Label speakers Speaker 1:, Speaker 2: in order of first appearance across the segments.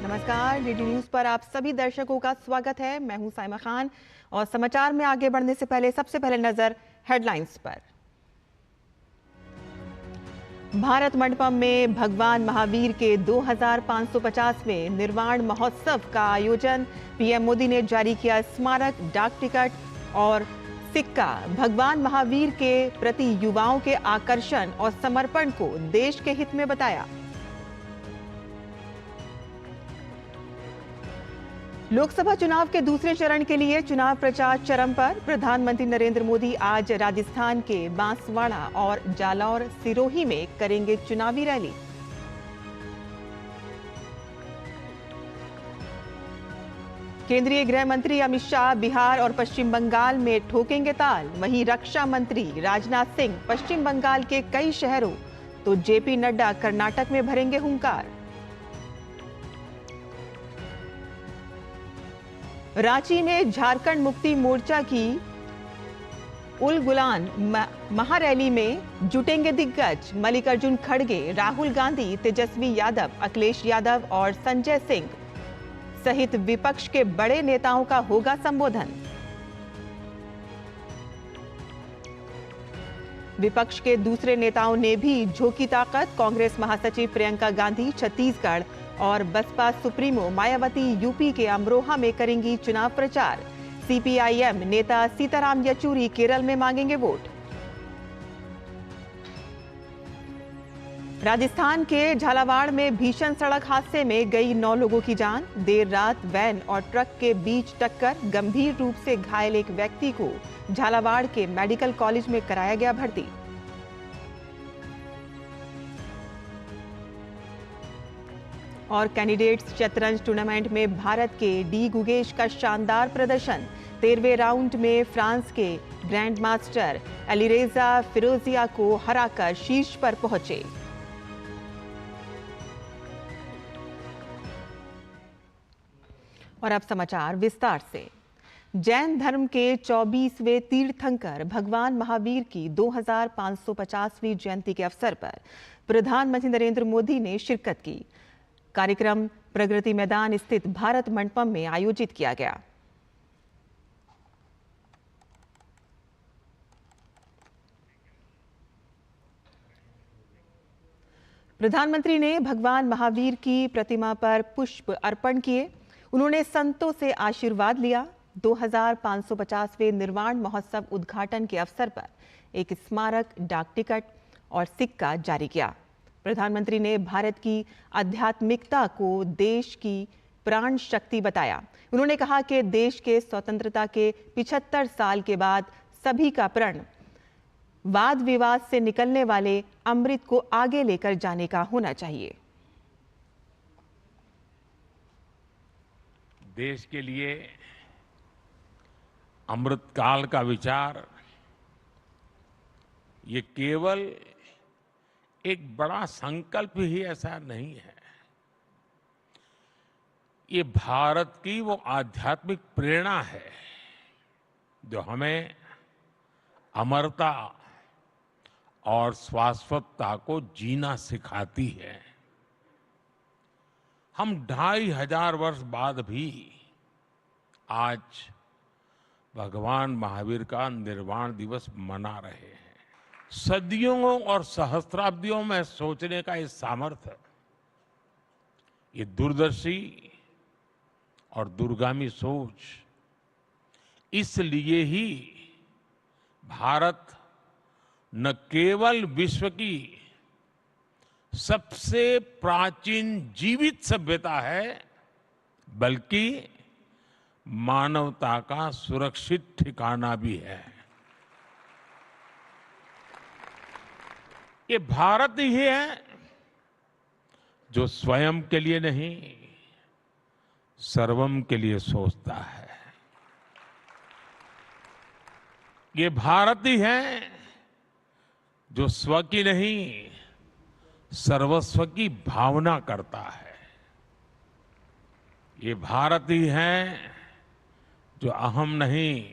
Speaker 1: नमस्कार, DD news पर आप सभी दर्शकों का स्वागत है। मैं हूं साइमा खान और समाचार में आगे बढ़ने से पहले सबसे पहले नजर हेडलाइंस पर। भारत मंडपम में भगवान महावीर के 2550वें निर्वाण महोत्सव का आयोजन। पीएम मोदी ने जारी किया स्मारक, डाक टिकट और सिक्का। भगवान महावीर के प्रति युवाओं के आकर्षण और समर्पण को देश के हित में बताया। लोकसभा चुनाव के दूसरे चरण के लिए चुनाव प्रचार चरम पर। प्रधानमंत्री नरेंद्र मोदी आज राजस्थान के बांसवाड़ा और जालौर सिरोही में करेंगे चुनावी रैली। केंद्रीय गृह मंत्री अमित शाह बिहार और पश्चिम बंगाल में ठोकेंगे ताल। वहीं रक्षा मंत्री राजनाथ सिंह पश्चिम बंगाल के कई शहरों तो जेपी नड्डा कर्नाटक में भरेंगे हुंकार। रांची में झारखंड मुक्ति मोर्चा की उल गुलान महारैली में जुटेंगे दिग्गज। मल्लिकार्जुन खड़गे, राहुल गांधी, तेजस्वी यादव, अखिलेश यादव और संजय सिंह सहित विपक्ष के बड़े नेताओं का होगा संबोधन। विपक्ष के दूसरे नेताओं ने भी झोंकी ताकत। कांग्रेस महासचिव प्रियंका गांधी छत्तीसगढ़ और बसपा सुप्रीमो मायावती यूपी के अमरोहा में करेंगी चुनाव प्रचार। सीपीआईएम नेता सीताराम येचुरी केरल में मांगेंगे वोट। राजस्थान के झालावाड़ में भीषण सड़क हादसे में गई 9 लोगों की जान। देर रात वैन और ट्रक के बीच टक्कर, गंभीर रूप से घायल एक व्यक्ति को झालावाड़ के मेडिकल कॉलेज में कराया गया भर्ती। और कैंडिडेट्स शतरंज टूर्नामेंट में भारत के डी गुगेश का शानदार प्रदर्शन। 13वें राउंड में फ्रांस के ग्रैंड मास्टर अलीरेजा फिरोजिया को हराकर शीर्ष पर पहुंचे। और अब समाचार विस्तार से। जैन धर्म के 24वें तीर्थंकर भगवान महावीर की 2550वीं जयंती के अवसर पर प्रधानमंत्री नरेंद्र मोदी ने शिरकत की। कार्यक्रम प्रगति मैदान स्थित भारत मंडपम में आयोजित किया गया। प्रधानमंत्री ने भगवान महावीर की प्रतिमा पर पुष्प अर्पण किए। उन्होंने संतों से आशीर्वाद लिया। 2550वें निर्वाण महोत्सव उद्घाटन के अवसर पर एक स्मारक, डाक टिकट और सिक्का जारी किया। प्रधानमंत्री ने भारत की आध्यात्मिकता को देश की प्राण शक्ति बताया। उन्होंने कहा कि देश के स्वतंत्रता के 75 साल के बाद सभी का प्रण वाद विवाद से निकलने वाले अमृत को आगे लेकर जाने का होना चाहिए।
Speaker 2: देश के लिए अमृतकाल का विचार ये केवल एक बड़ा संकल्प ही ऐसा नहीं है, ये भारत की वो आध्यात्मिक प्रेरणा है जो हमें अमरता और शाश्वतता को जीना सिखाती है। हम 2500 वर्ष बाद भी आज भगवान महावीर का निर्वाण दिवस मना रहे हैं। सदियों और सहस्त्राब्दियों में सोचने का ये सामर्थ्य, ये दूरदर्शी और दूरगामी सोच, इसलिए ही भारत न केवल विश्व की सबसे प्राचीन जीवित सभ्यता है, बल्कि मानवता का सुरक्षित ठिकाना भी है। ये भारत ही है जो स्वयं के लिए नहीं, सर्वम के लिए सोचता है। ये भारत ही है जो स्व की नहीं, सर्वस्व की भावना करता है। ये भारत ही है जो अहम नहीं,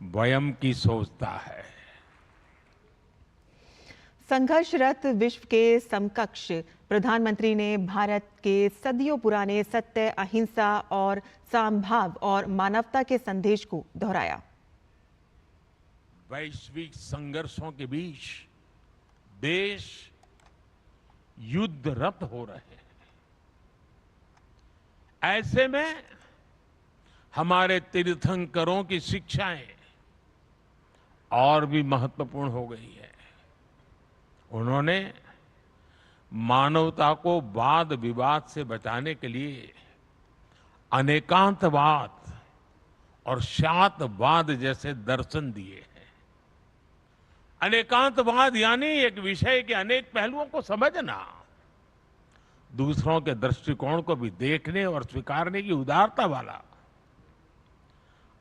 Speaker 2: वयम की सोचता है।
Speaker 1: संघर्षरत विश्व के समकक्ष प्रधानमंत्री ने भारत के सदियों पुराने सत्य, अहिंसा और समभाव और मानवता के संदेश को दोहराया।
Speaker 2: वैश्विक संघर्षों के बीच देश युद्धरत हो रहे हैं। ऐसे में हमारे तीर्थंकरों की शिक्षाएं और भी महत्वपूर्ण हो गई है। उन्होंने मानवता को वाद विवाद से बचाने के लिए अनेकांतवाद और शातवाद जैसे दर्शन दिए हैं। अनेकांतवाद यानी एक विषय के अनेक पहलुओं को समझना, दूसरों के दृष्टिकोण को भी देखने और स्वीकारने की उदारता वाला।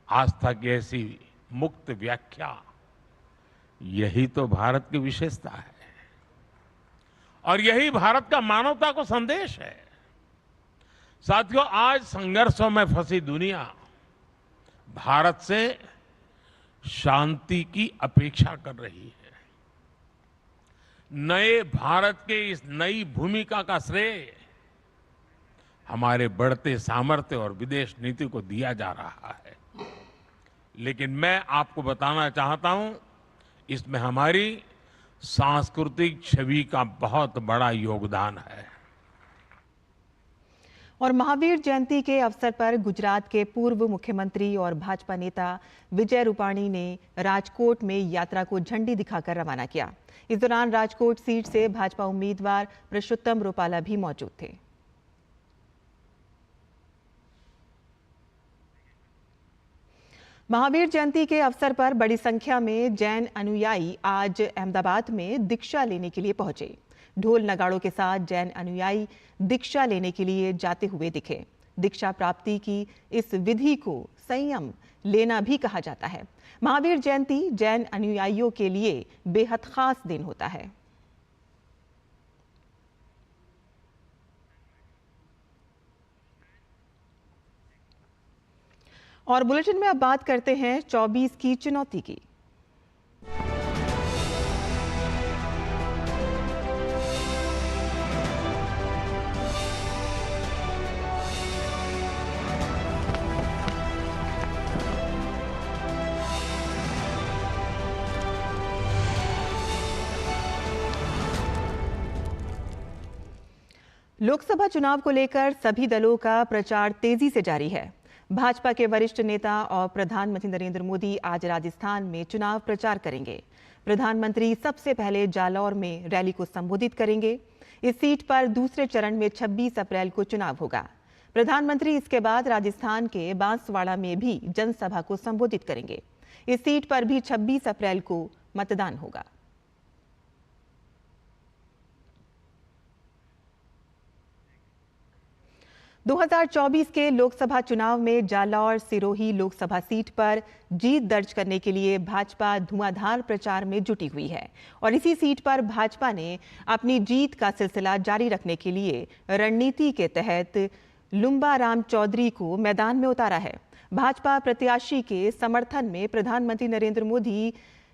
Speaker 2: आस्था की ऐसी मुक्त व्याख्या, यही तो भारत की विशेषता है और यही भारत का मानवता को संदेश है। साथियों, आज संघर्षों में फंसी दुनिया भारत से शांति की अपेक्षा कर रही है। नए भारत के इस नई भूमिका का श्रेय हमारे बढ़ते सामर्थ्य और विदेश नीति को दिया जा रहा है। लेकिन मैं आपको बताना चाहता हूं, इसमें हमारी सांस्कृतिक छवि का बहुत बड़ा योगदान है।
Speaker 1: और महावीर जयंती के अवसर पर गुजरात के पूर्व मुख्यमंत्री और भाजपा नेता विजय रूपाणी ने राजकोट में यात्रा को झंडी दिखाकर रवाना किया। इस दौरान राजकोट सीट से भाजपा उम्मीदवार पुरुषोत्तम रूपाला भी मौजूद थे। महावीर जयंती के अवसर पर बड़ी संख्या में जैन अनुयायी आज अहमदाबाद में दीक्षा लेने के लिए पहुंचे। ढोल नगाड़ों के साथ जैन अनुयायी दीक्षा लेने के लिए जाते हुए दिखे। दीक्षा प्राप्ति की इस विधि को संयम लेना भी कहा जाता है। महावीर जयंती जैन अनुयायियों के लिए बेहद खास दिन होता है। और बुलेटिन में अब बात करते हैं 24 की चुनौती की। लोकसभा चुनाव को लेकर सभी दलों का प्रचार तेजी से जारी है। भाजपा के वरिष्ठ नेता और प्रधानमंत्री नरेंद्र मोदी आज राजस्थान में चुनाव प्रचार करेंगे। प्रधानमंत्री सबसे पहले जालौर में रैली को संबोधित करेंगे। इस सीट पर दूसरे चरण में 26 अप्रैल को चुनाव होगा। प्रधानमंत्री इसके बाद राजस्थान के बांसवाड़ा में भी जनसभा को संबोधित करेंगे। इस सीट पर भी 26 अप्रैल को मतदान होगा। दो 2024 के लोकसभा चुनाव में जालौर सिरोही लोकसभा सीट पर जीत दर्ज करने के लिए भाजपा धुआंधार प्रचार में जुटी हुई है और इसी सीट पर भाजपा ने अपनी जीत का सिलसिला जारी रखने के लिए रणनीति के तहत लुम्बा राम चौधरी को मैदान में उतारा है। भाजपा प्रत्याशी के समर्थन में प्रधानमंत्री नरेंद्र मोदी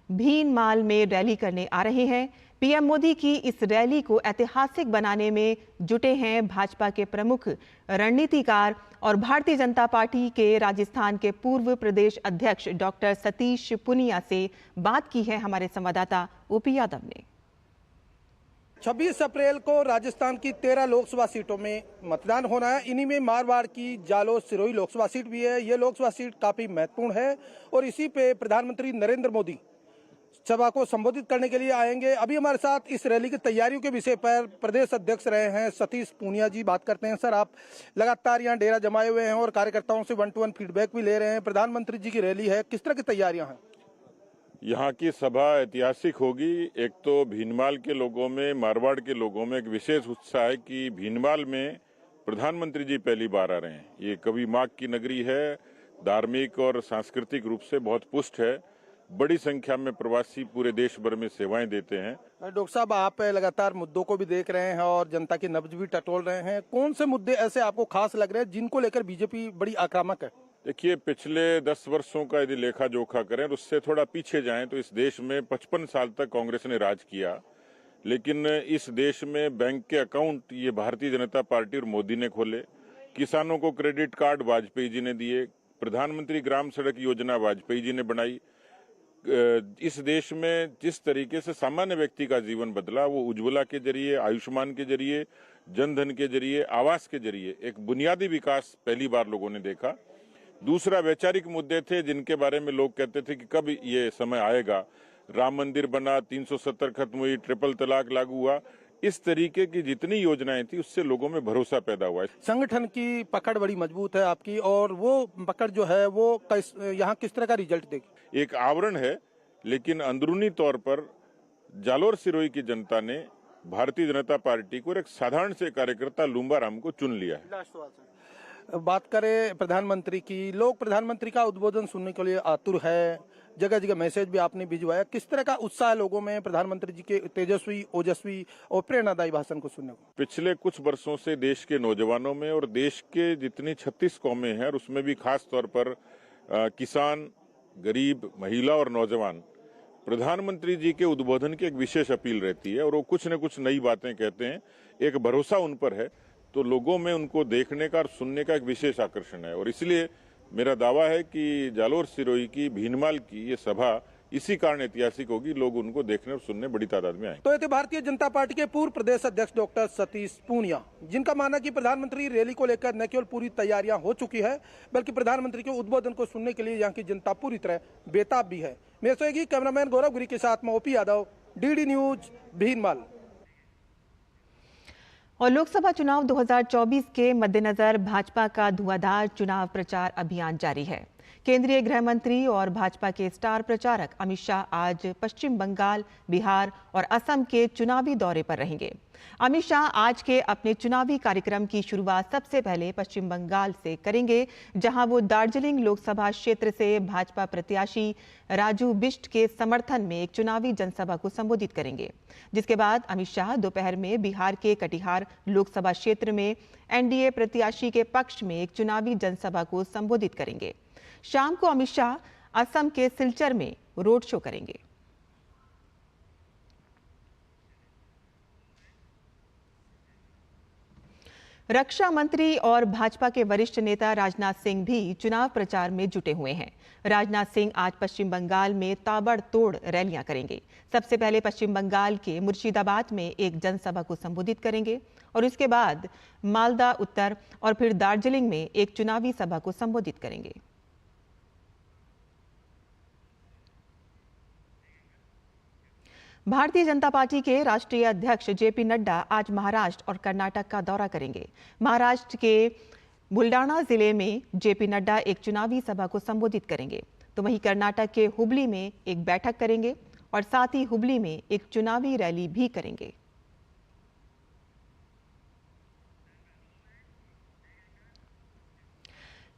Speaker 1: भीनमाल में रैली करने आ रहे हैं। पीएम मोदी की इस रैली को ऐतिहासिक बनाने में जुटे हैं भाजपा के प्रमुख रणनीतिकार और भारतीय जनता पार्टी के राजस्थान के पूर्व प्रदेश अध्यक्ष डॉक्टर सतीश पुनिया से बात की है हमारे संवाददाता ओपी यादव ने।
Speaker 3: 26 अप्रैल को राजस्थान की 13 लोकसभा सीटों में मतदान होना है। इन्हीं में मारवाड़ की जालोर सिरोही लोकसभा सीट भी है। ये लोकसभा सीट काफी महत्वपूर्ण है और इसी पे प्रधानमंत्री नरेंद्र मोदी सभा को संबोधित करने के लिए आएंगे। अभी हमारे साथ इस रैली की तैयारियों के विषय पर प्रदेश अध्यक्ष रहे हैं सतीश पूनिया जी बात करते हैं। सर, आप लगातार यहाँ डेरा जमाए हुए हैं और कार्यकर्ताओं से 1-to-1 फीडबैक भी ले रहे हैं। प्रधानमंत्री जी की रैली है, किस तरह की तैयारियां हैं?
Speaker 4: यहाँ की सभा ऐतिहासिक होगी। एक तो भीनमाल के लोगों में, मारवाड़ के लोगों में एक विशेष उत्साह है कि भीनमाल में प्रधानमंत्री जी पहली बार आ रहे हैं। ये कवि माघ की नगरी है, धार्मिक और सांस्कृतिक रूप से बहुत पुष्ट है। बड़ी संख्या में प्रवासी पूरे देश भर में सेवाएं देते हैं।
Speaker 3: डॉक्टर साहब, आप लगातार मुद्दों को भी देख रहे हैं और जनता की नब्ज भी टटोल रहे हैं। कौन से मुद्दे ऐसे आपको खास लग रहे हैं जिनको लेकर बीजेपी बड़ी आक्रामक है?
Speaker 4: देखिए, पिछले 10 वर्षों का यदि लेखा जोखा करें तो उससे थोड़ा पीछे जाएं तो इस देश में 55 साल तक कांग्रेस ने राज किया। लेकिन इस देश में बैंक के अकाउंट ये भारतीय जनता पार्टी और मोदी ने खोले। किसानों को क्रेडिट कार्ड वाजपेयी जी ने दिए। प्रधानमंत्री ग्राम सड़क योजना वाजपेयी जी ने बनाई। इस देश में जिस तरीके से सामान्य व्यक्ति का जीवन बदला वो उज्ज्वला के जरिए, आयुष्मान के जरिए, जनधन के जरिए, आवास के जरिए एक बुनियादी विकास पहली बार लोगों ने देखा। दूसरा वैचारिक मुद्दे थे जिनके बारे में लोग कहते थे कि कब ये समय आएगा। राम मंदिर बना, 370 खत्म हुई, ट्रिपल तलाक लागू हुआ। इस तरीके की जितनी योजनाएं थी उससे लोगों में भरोसा पैदा हुआ है।
Speaker 3: संगठन की पकड़ बड़ी मजबूत है आपकी, और वो पकड़ जो है वो यहाँ किस तरह का रिजल्ट देगी?
Speaker 4: एक आवरण है, लेकिन अंदरूनी तौर पर जालोर सिरोही की जनता ने भारतीय जनता पार्टी को एक साधारण से कार्यकर्ता लूम्बा राम को चुन लिया है।
Speaker 3: बात करें प्रधानमंत्री की, लोग प्रधानमंत्री का उद्बोधन सुनने के लिए आतुर है। जगह जगह मैसेज भी आपने भिजवाया। किस तरह का उत्साह है लोगों में प्रधानमंत्री जी के तेजस्वी, ओजस्वी और प्रेरणादायी भाषण को सुनने को?
Speaker 4: पिछले कुछ वर्षों से देश के नौजवानों में और देश के जितनी 36 कौमें हैं और उसमें भी खास तौर पर किसान, गरीब, महिला और नौजवान प्रधानमंत्री जी के उद्बोधन की एक विशेष अपील रहती है और वो कुछ न कुछ नई बातें कहते हैं। एक भरोसा उन पर है, तो लोगों में उनको देखने का और सुनने का एक विशेष आकर्षण है। और इसलिए मेरा दावा है कि जालोर सिरोही की, भीनमाल की ये सभा इसी कारण ऐतिहासिक होगी। लोग उनको देखने और सुनने बड़ी तादाद में आए।
Speaker 3: तो ये थे भारतीय जनता पार्टी के पूर्व प्रदेश अध्यक्ष डॉक्टर सतीश पूनिया, जिनका मानना कि प्रधानमंत्री रैली को लेकर न केवल पूरी तैयारियां हो चुकी है, बल्कि प्रधानमंत्री के उद्बोधन को सुनने के लिए यहाँ की जनता पूरी तरह बेताब भी है। मेरे सहयोगी कैमरामैन गौरव गिरी के साथ में OP Yadav, DD news, Bhinmal.
Speaker 1: और लोकसभा चुनाव 2024 के मद्देनजर भाजपा का धुआंधार चुनाव प्रचार अभियान जारी है। केंद्रीय गृह मंत्री और भाजपा के स्टार प्रचारक अमित शाह आज पश्चिम बंगाल, बिहार और असम के चुनावी दौरे पर रहेंगे। अमित शाह आज के अपने चुनावी कार्यक्रम की शुरुआत सबसे पहले पश्चिम बंगाल से करेंगे, जहां वो दार्जिलिंग लोकसभा क्षेत्र से भाजपा प्रत्याशी राजू बिष्ट के समर्थन में एक चुनावी जनसभा को संबोधित करेंगे। जिसके बाद अमित शाह दोपहर में बिहार के कटिहार लोकसभा क्षेत्र में एनडीए प्रत्याशी के पक्ष में एक चुनावी जनसभा को संबोधित करेंगे। शाम को अमित शाह असम के सिलचर में रोड शो करेंगे। रक्षा मंत्री और भाजपा के वरिष्ठ नेता राजनाथ सिंह भी चुनाव प्रचार में जुटे हुए हैं। राजनाथ सिंह आज पश्चिम बंगाल में ताबड़तोड़ रैलियां करेंगे। सबसे पहले पश्चिम बंगाल के मुर्शिदाबाद में एक जनसभा को संबोधित करेंगे और इसके बाद मालदा उत्तर और फिर दार्जिलिंग में एक चुनावी सभा को संबोधित करेंगे। भारतीय जनता पार्टी के राष्ट्रीय अध्यक्ष जेपी नड्डा आज महाराष्ट्र और कर्नाटक का दौरा करेंगे। महाराष्ट्र के बुलडाणा जिले में जेपी नड्डा एक चुनावी सभा को संबोधित करेंगे, तो वहीं कर्नाटक के हुबली में एक बैठक करेंगे और साथ ही हुबली में एक चुनावी रैली भी करेंगे।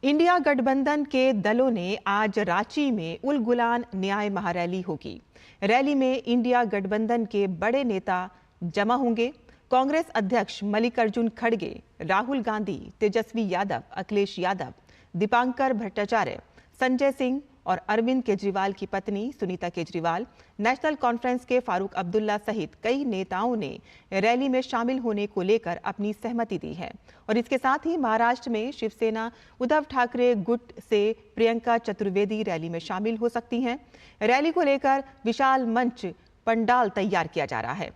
Speaker 1: इंडिया गठबंधन के दलों ने आज रांची में उल गुलान न्याय महारैली होगी। रैली में इंडिया गठबंधन के बड़े नेता जमा होंगे। कांग्रेस अध्यक्ष मल्लिकार्जुन खड़गे, राहुल गांधी, तेजस्वी यादव, अखिलेश यादव, दीपांकर भट्टाचार्य, संजय सिंह और अरविंद केजरीवाल की पत्नी सुनीता केजरीवाल, नेशनल कॉन्फ्रेंस के फारूक अब्दुल्ला सहित कई नेताओं ने रैली में शामिल होने को लेकर अपनी सहमति दी है। और इसके साथ ही महाराष्ट्र में शिवसेना उद्धव ठाकरे गुट से प्रियंका चतुर्वेदी रैली में शामिल हो सकती हैं। रैली को लेकर विशाल मंच पंडाल तैयार किया जा रहा है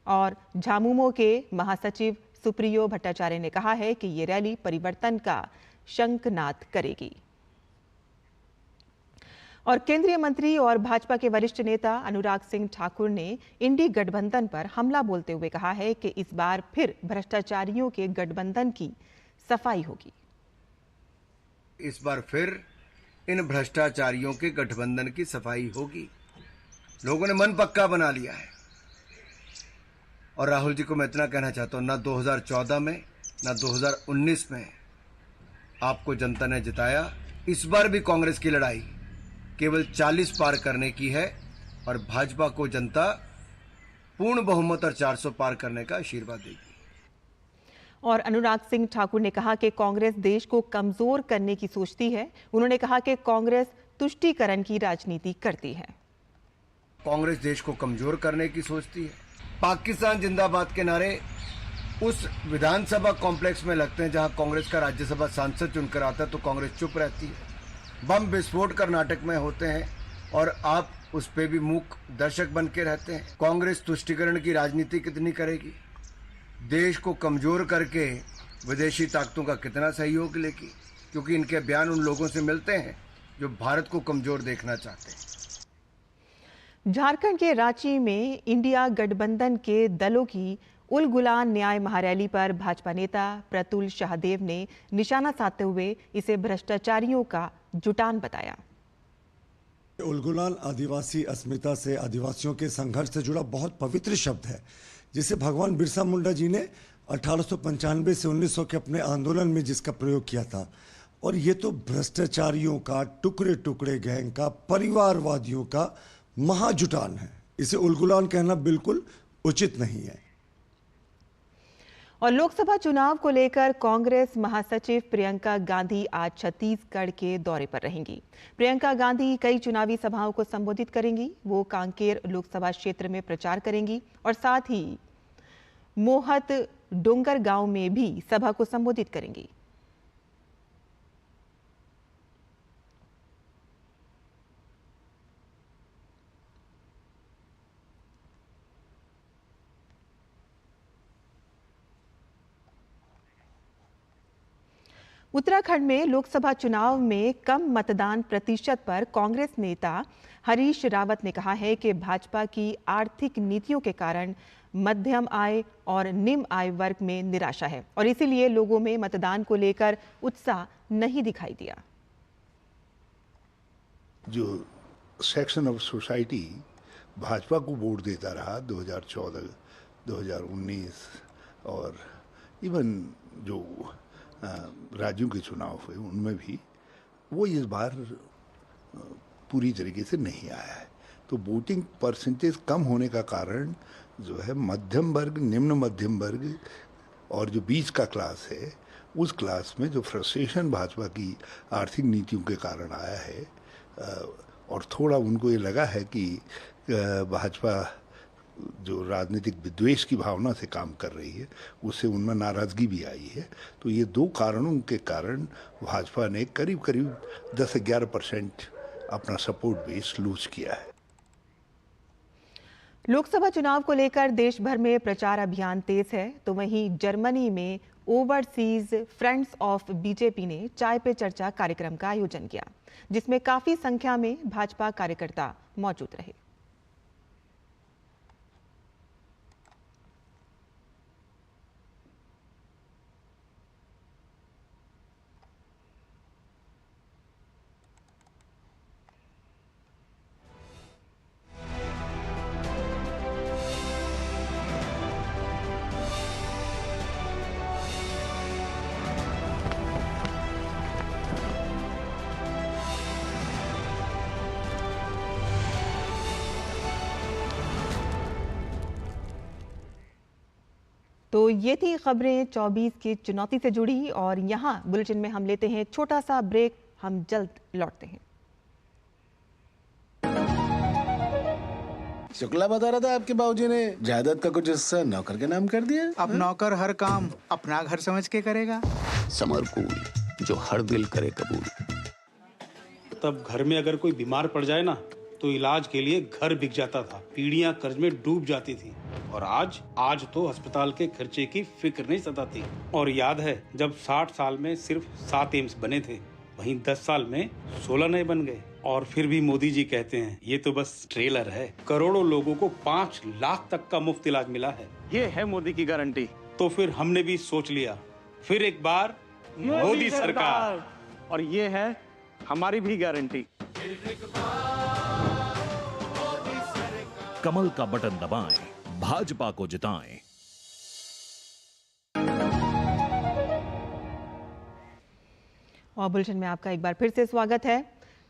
Speaker 1: और झामुमो के महासचिव सुप्रियो भट्टाचार्य ने कहा है कि ये रैली परिवर्तन का शंखनाद करेगी। और केंद्रीय मंत्री और भाजपा के वरिष्ठ नेता अनुराग सिंह ठाकुर ने इंडी गठबंधन पर हमला बोलते हुए कहा है कि इस बार फिर भ्रष्टाचारियों के गठबंधन की सफाई होगी।
Speaker 5: इस बार फिर इन भ्रष्टाचारियों के गठबंधन की सफाई होगी। लोगों ने मन पक्का बना लिया है। और राहुल जी को मैं इतना कहना चाहता हूं, ना 2014 में ना 2019 में आपको जनता ने जिताया। इस बार भी कांग्रेस की लड़ाई केवल 40 पार करने की है और भाजपा को जनता पूर्ण बहुमत और 400 पार करने का आशीर्वाद देगी।
Speaker 1: और अनुराग सिंह ठाकुर ने कहा कि कांग्रेस देश को कमजोर करने की सोचती है। उन्होंने कहा कि कांग्रेस तुष्टीकरण की राजनीति करती है।
Speaker 5: कांग्रेस देश को कमजोर करने की सोचती है पाकिस्तान जिंदाबाद के नारे उस विधानसभा कॉम्प्लेक्स में लगते हैं जहां कांग्रेस का राज्यसभा सांसद चुनकर आता है तो कांग्रेस चुप रहती है। बम विस्फोट कर्नाटक में होते हैं और आप उस पे भी मूक दर्शक बन के रहते हैं। कांग्रेस तुष्टीकरण की राजनीति कितनी करेगी? देश को कमजोर करके विदेशी ताकतों का कितना सहयोग लेगी? क्योंकि इनके बयान उन लोगों से मिलते हैं जो भारत को कमजोर देखना चाहते हैं।
Speaker 1: झारखंड के रांची में इंडिया गठबंधन के दलों की उल गुलान न्याय महारैली पर भाजपा नेता प्रतुल शाहदेव ने निशाना साधते हुए इसे भ्रष्टाचारियों का जुटान बताया।
Speaker 6: उलगुलान आदिवासी अस्मिता से, आदिवासियों के संघर्ष से जुड़ा बहुत पवित्र शब्द है, जिसे भगवान बिरसा मुंडा जी ने 1895 से 1900 के अपने आंदोलन में जिसका प्रयोग किया था। और ये तो भ्रष्टाचारियों का, टुकड़े टुकड़े गैंग का, परिवारवादियों का महाजुटान है। इसे उलगुलान कहना बिल्कुल उचित नहीं है।
Speaker 1: और लोकसभा चुनाव को लेकर कांग्रेस महासचिव प्रियंका गांधी आज छत्तीसगढ़ के दौरे पर रहेंगी। प्रियंका गांधी कई चुनावी सभाओं को संबोधित करेंगी। वो कांकेर लोकसभा क्षेत्र में प्रचार करेंगी और साथ ही मोहत डोंगर गांव में भी सभा को संबोधित करेंगी। उत्तराखंड में लोकसभा चुनाव में कम मतदान प्रतिशत पर कांग्रेस नेता हरीश रावत ने कहा है कि भाजपा की आर्थिक नीतियों के कारण मध्यम आय और निम्न आय वर्ग में निराशा है और इसीलिए लोगों में मतदान को लेकर उत्साह नहीं दिखाई दिया।
Speaker 7: जो सेक्शन ऑफ सोसाइटी भाजपा को वोट देता रहा 2014, 2019 और इवन जो राज्यों के चुनाव हुए उनमें भी वो इस बार पूरी तरीके से नहीं आया है। तो वोटिंग परसेंटेज कम होने का कारण जो है मध्यम वर्ग, निम्न मध्यम वर्ग और जो बीच का क्लास है उस क्लास में जो फ्रस्ट्रेशन भाजपा की आर्थिक नीतियों के कारण आया है और थोड़ा उनको ये लगा है कि भाजपा जो राजनीतिक विद्वेष की भावना से काम कर रही है उससे उनमें नाराजगी भी आई है। तो ये दो कारणों के कारण भाजपा ने करीब करीब 10-11% अपना सपोर्ट बेस लूज किया है।
Speaker 1: लोकसभा चुनाव को लेकर देश भर में प्रचार अभियान तेज है, तो वहीं जर्मनी में ओवरसीज फ्रेंड्स ऑफ बीजेपी ने चाय पे चर्चा कार्यक्रम का आयोजन किया, जिसमें काफी संख्या में भाजपा कार्यकर्ता मौजूद रहे। तो ये थी खबरें 24 की चुनौती से जुड़ी और यहाँ बुलेटिन में हम लेते हैं छोटा सा ब्रेक। हम जल्द लौटते हैं।
Speaker 8: शुक्ला बता रहा था आपके बाबूजी ने जायदाद का कुछ हिस्सा नौकर के नाम कर दिया।
Speaker 9: अब नौकर हर काम अपना घर समझ के करेगा।
Speaker 10: समरकूल, जो हर दिल करे कबूल।
Speaker 11: तब घर में अगर कोई बीमार पड़ जाए ना तो इलाज के लिए घर बिक जाता था, पीढ़ियां कर्ज में डूब जाती थी। और आज तो अस्पताल के खर्चे की फिक्र नहीं सताती। और याद है जब 60 साल में सिर्फ 7 एम्स बने थे, वहीं 10 साल में 16 नए बन गए। और फिर भी मोदी जी कहते हैं ये तो बस ट्रेलर है। करोड़ों लोगों को 5 लाख तक का मुफ्त इलाज मिला है।
Speaker 12: ये है मोदी की गारंटी।
Speaker 11: तो फिर हमने भी सोच लिया, फिर एक बार मोदी सरकार।
Speaker 12: और ये है हमारी भी गारंटी।
Speaker 13: कमल का बटन दबाएं, भाजपा को जिताएं।
Speaker 1: और बुलेटिन में आपका एक बार फिर से स्वागत है।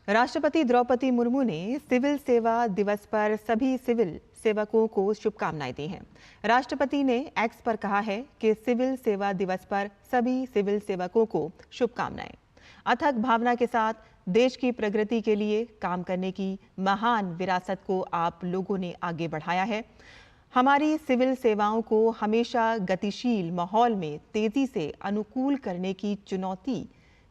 Speaker 1: राष्ट्रपति द्रौपदी मुर्मू ने सिविल सेवा दिवस पर सभी सिविल सेवकों को शुभकामनाएं दी हैं। राष्ट्रपति ने एक्स पर कहा है कि सिविल सेवा दिवस पर सभी सिविल सेवकों को शुभकामनाएं। अथक भावना के साथ देश की प्रगति के लिए काम करने की महान विरासत को आप लोगों ने आगे बढ़ाया है। हमारी सिविल सेवाओं को हमेशा गतिशील माहौल में तेजी से अनुकूल करने की चुनौती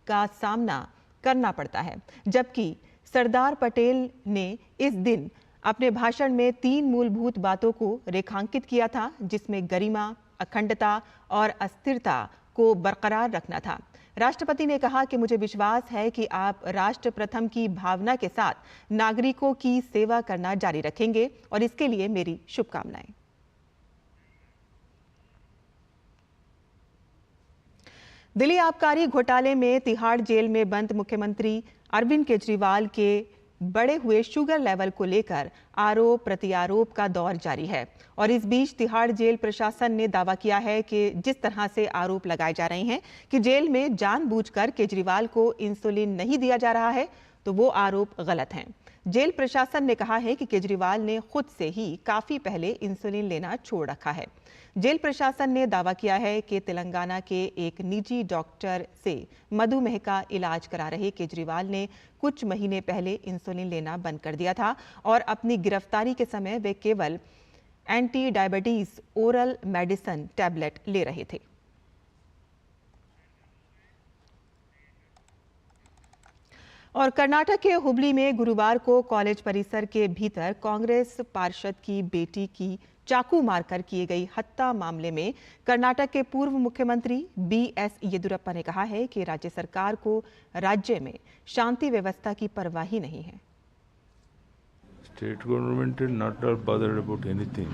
Speaker 1: का सामना करना पड़ता है, जबकि सरदार पटेल ने इस दिन अपने भाषण में 3 मूलभूत बातों को रेखांकित किया था, जिसमें गरिमा, अखंडता और अस्थिरता को बरकरार रखना था। राष्ट्रपति ने कहा कि मुझे विश्वास है कि आप राष्ट्र प्रथम की भावना के साथ नागरिकों की सेवा करना जारी रखेंगे और इसके लिए मेरी शुभकामनाएं। दिल्ली आबकारी घोटाले में तिहाड़ जेल में बंद मुख्यमंत्री अरविंद केजरीवाल के बढ़े हुए शुगर लेवल को लेकर आरोप प्रत्यारोप का दौर जारी है और इस बीच तिहाड़ जेल प्रशासन ने दावा किया है कि जिस तरह से आरोप लगाए जा रहे हैं कि जेल में जानबूझकर केजरीवाल को इंसुलिन नहीं दिया जा रहा है, तो वो आरोप गलत हैं। जेल प्रशासन ने कहा है कि केजरीवाल ने खुद से ही काफी पहले इंसुलिन लेना छोड़ रखा है। जेल प्रशासन ने दावा किया है कि तेलंगाना के एक निजी डॉक्टर से मधुमेह का इलाज करा रहे केजरीवाल ने कुछ महीने पहले इंसुलिन लेना बंद कर दिया था और अपनी गिरफ्तारी के समय वे केवल anti diabetes oral medicine tablet ले रहे थे। और कर्नाटक के हुबली में गुरुवार को कॉलेज परिसर के भीतर कांग्रेस पार्षद की बेटी की चाकू मारकर किए गई हत्या मामले में कर्नाटक के पूर्व मुख्यमंत्री BS येदियुरप्पा ने कहा है कि राज्य सरकार को राज्य में शांति व्यवस्था की परवाह ही नहीं है।
Speaker 14: State government is not at all bothered about anything.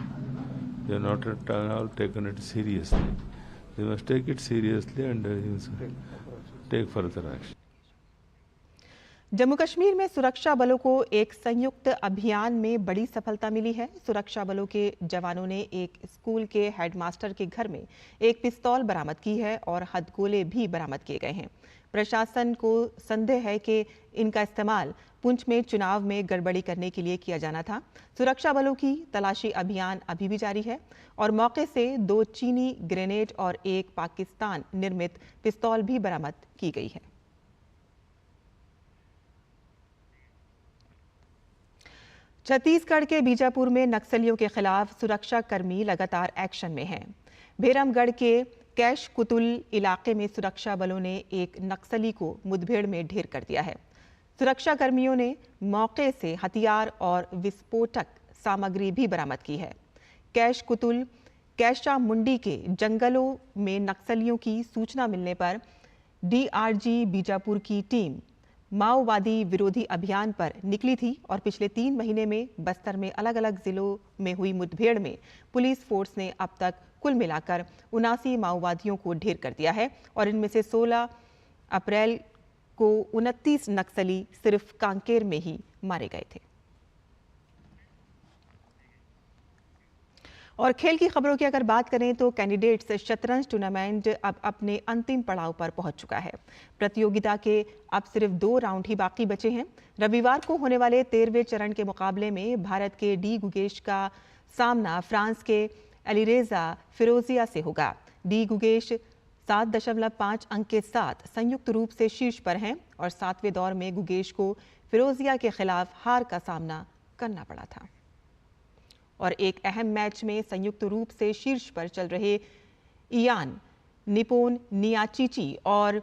Speaker 14: They are not at all taken it seriously. They must take it seriously and take further action.
Speaker 1: Jammu Kashmir में सुरक्षा बलों को एक संयुक्त अभियान में बड़ी सफलता मिली है। सुरक्षा बलों के जवानों ने एक स्कूल के हेडमास्टर के घर में एक पिस्तौल बरामद की है और हथगोले भी बरामद किए गए हैं। प्रशासन को संदेह है कि इनका इस्तेमाल पुंछ में चुनाव में गड़बड़ी करने के लिए किया जाना था। सुरक्षा बलों की तलाशी अभियान अभी भी जारी है और मौके से 2 चीनी ग्रेनेड और एक पाकिस्तान निर्मित पिस्तौल भी बरामद की गई है। छत्तीसगढ़ के बीजापुर में नक्सलियों के खिलाफ सुरक्षा कर्मी लगातार एक्शन में हैं। भेरमगढ़ के कैश कुतुल इलाके में सुरक्षा बलों ने एक नक्सली को मुठभेड़ में ढेर कर दिया है। सुरक्षा कर्मियों ने मौके से हथियार और विस्फोटक सामग्री भी बरामद की है। कैश कुतुल कैशा मुंडी के जंगलों में नक्सलियों की सूचना मिलने पर DRG बीजापुर की टीम माओवादी विरोधी अभियान पर निकली थी और पिछले 3 महीने में बस्तर में अलग अलग जिलों में हुई मुठभेड़ में पुलिस फोर्स ने अब तक कुल मिलाकर 79 माओवादियों को ढेर कर दिया है और इनमें से 16 अप्रैल को 29 नक्सली सिर्फ कांकेर में ही मारे गए थे। और खेल की खबरों की अगर बात करें तो कैंडिडेट्स शतरंज टूर्नामेंट अब अपने अंतिम पड़ाव पर पहुंच चुका है। प्रतियोगिता के अब सिर्फ 2 राउंड ही बाकी बचे हैं। रविवार को होने वाले 13वें चरण के मुकाबले में भारत के डी गुगेश का सामना फ्रांस के एलिरेजा फिरोजिया से होगा। डी गुगेश 7.5 अंक के साथ संयुक्त रूप से शीर्ष पर हैं और 7वें दौर में गुगेश को फिरोजिया के खिलाफ हार का सामना करना पड़ा था। और एक अहम मैच में संयुक्त रूप से शीर्ष पर चल रहे इयान निपोन नियाचिची और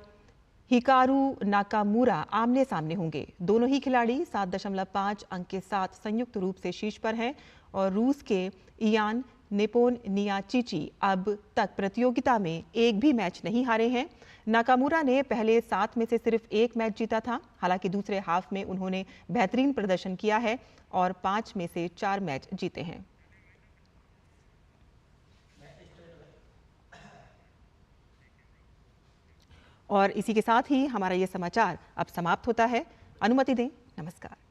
Speaker 1: हिकारू नाकामुरा आमने सामने होंगे। दोनों ही खिलाड़ी 7.5 अंक के साथ संयुक्त रूप से शीर्ष पर हैं और रूस के इयान निपोन नियाचिची अब तक प्रतियोगिता में एक भी मैच नहीं हारे हैं। नाकामुरा ने पहले 7 में से सिर्फ 1 मैच जीता था। हालांकि दूसरे हाफ में उन्होंने बेहतरीन प्रदर्शन किया है और 5 में से 4 मैच जीते हैं। और इसी के साथ ही हमारा ये समाचार अब समाप्त होता है। अनुमति दें। नमस्कार।